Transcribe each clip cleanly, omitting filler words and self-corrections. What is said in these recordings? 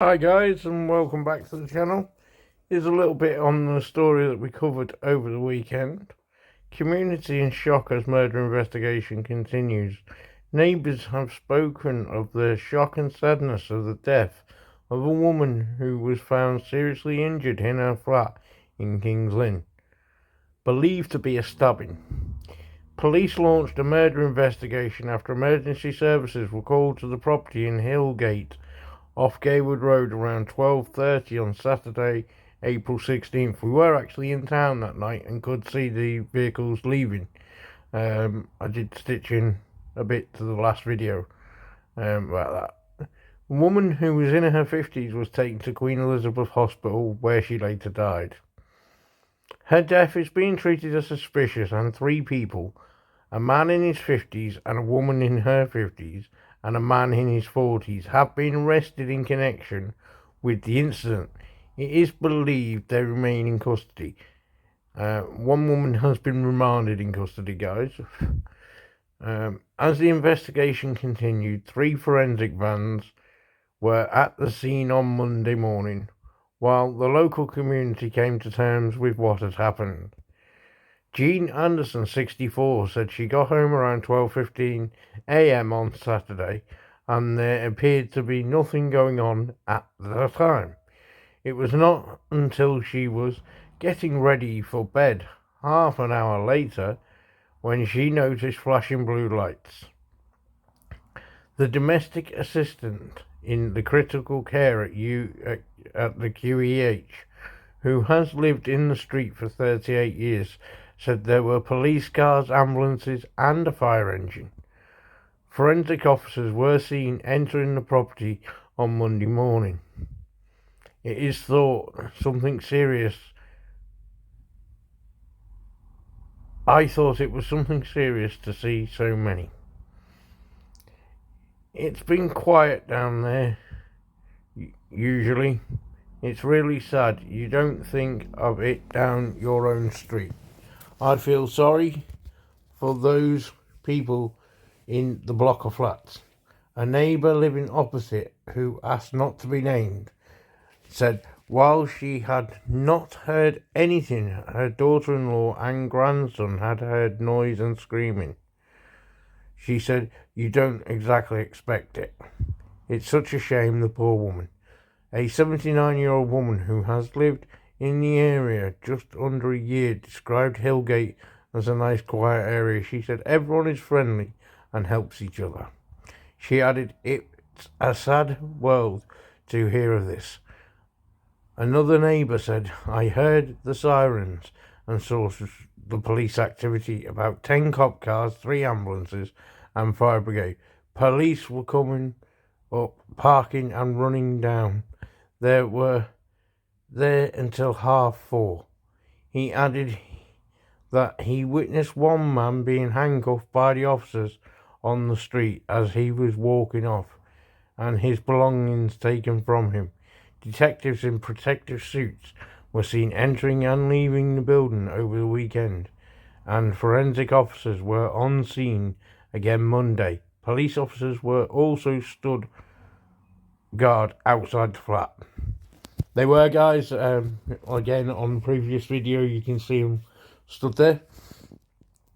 Hi guys, and welcome back to the channel. Here's a little bit on the story that we covered over the weekend. Community in shock as murder investigation continues. Neighbours have spoken of the shock and sadness of the death of a woman who was found seriously injured in her flat in King's Lynn, believed to be a stabbing. Police launched a murder investigation after emergency services were called to the property in Highgate off Gaywood Road around 12:30 on Saturday, April 16th. We were actually in town that night and could see the vehicles leaving. I did stitch in a bit to the last video about that. A woman who was in her 50s was taken to Queen Elizabeth Hospital, where she later died. Her death is being treated as suspicious, and three people, a man in his 50s and a woman in her 50s and a man in his 40s, have been arrested in connection with the incident. It is believed they remain in custody. One woman has been remanded in custody, guys. As the investigation continued, three forensic vans were at the scene on Monday morning, while the local community came to terms with what had happened. Jean Anderson, 64, said she got home around 12:15 a.m. on Saturday, and there appeared to be nothing going on at the time. It was not until she was getting ready for bed half an hour later when she noticed flashing blue lights. The domestic assistant in the critical care at the QEH, who has lived in the street for 38 years, said there were police cars, ambulances, and a fire engine. Forensic officers were seen entering the property on Monday morning. It is thought something serious. I thought it was something serious to see so many. It's been quiet down there, usually. It's really sad. You don't think of it down your own street. I feel sorry for those people in the block of flats. A neighbour living opposite, who asked not to be named, said while she had not heard anything, her daughter-in-law and grandson had heard noise and screaming. She said, "You don't exactly expect it. It's such a shame, the poor woman." A 79-year-old woman who has lived in the area just under a year described Highgate as a nice quiet area. She said everyone is friendly and helps each other. She added, "It's a sad world to hear of this." Another neighbour said, "I heard the sirens and saw the police activity, about 10 cop cars, 3 ambulances and fire brigade. Police were coming up, parking and running down. They were there until 4:30. He added that he witnessed one man being handcuffed by the officers on the street as he was walking off, and his belongings taken from him. Detectives in protective suits were seen entering and leaving the building over the weekend, and forensic officers were on scene again Monday. Police officers were also stood guard outside the flat. They were, guys. Again, on the previous video, you can see them stood there.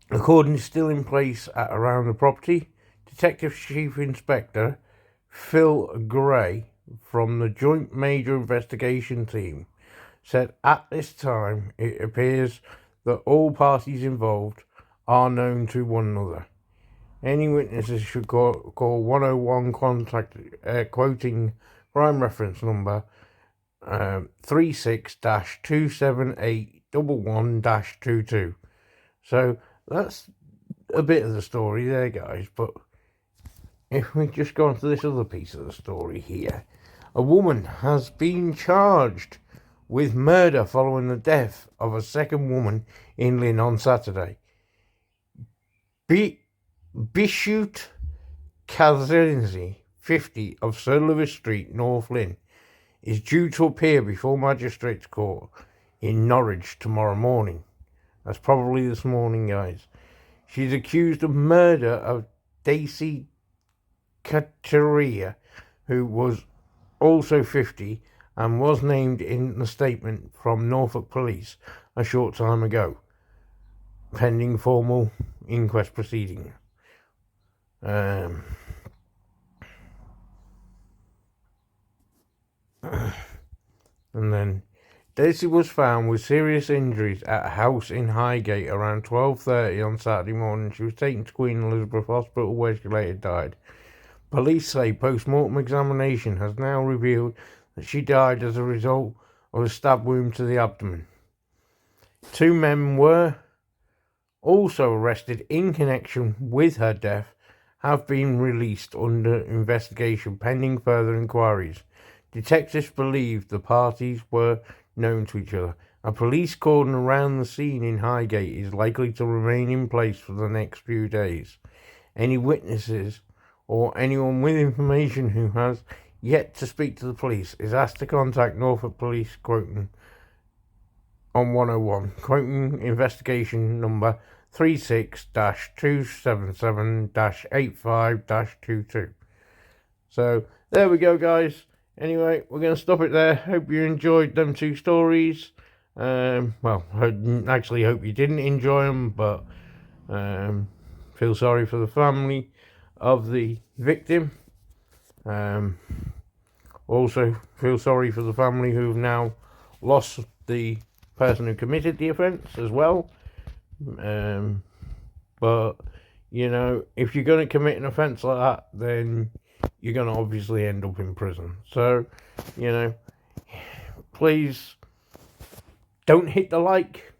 The cordon is still in place at around the property. Detective Chief Inspector Phil Gray from the Joint Major Investigation Team said at this time it appears that all parties involved are known to one another. Any witnesses should call 101 contact, quoting crime reference number 36-27811-22. So that's a bit of the story there, guys. But if we just go on to this other piece of the story here, a woman has been charged with murder following the death of a second woman in Lynn on Saturday. Bishut Kazinzi, 50, of Sir Lewis Street, North Lynn, is due to appear before Magistrates Court in Norwich tomorrow morning. That's probably this morning, guys. She's accused of murder of Daisy Kateria, who was also 50 and was named in the statement from Norfolk Police a short time ago, pending formal inquest proceedings. And then Daisy was found with serious injuries at a house in Highgate around 12:30 on Saturday morning. She was taken to Queen Elizabeth Hospital where she later died. Police say post-mortem examination has now revealed that she died as a result of a stab wound to the abdomen. 2 men were also arrested in connection with her death, have been released under investigation pending further inquiries. Detectives believe the parties were known to each other. A police cordon around the scene in Highgate is likely to remain in place for the next few days. Any witnesses or anyone with information who has yet to speak to the police is asked to contact Norfolk Police, quoting on 101, quoting investigation number 36-277-85-22. So there we go, guys. Anyway, we're going to stop it there. Hope you enjoyed them 2 stories. Well, actually hope you didn't enjoy them, but feel sorry for the family of the victim. Also feel sorry for the family who've now lost the person who committed the offence as well. But you know, if you're going to commit an offence like that, then you're going to obviously end up in prison. So, you know, please don't hit the like,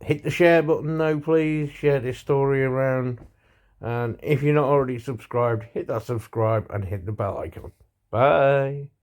hit the share button though, please. Share this story around. And if you're not already subscribed, hit that subscribe and hit the bell icon. Bye.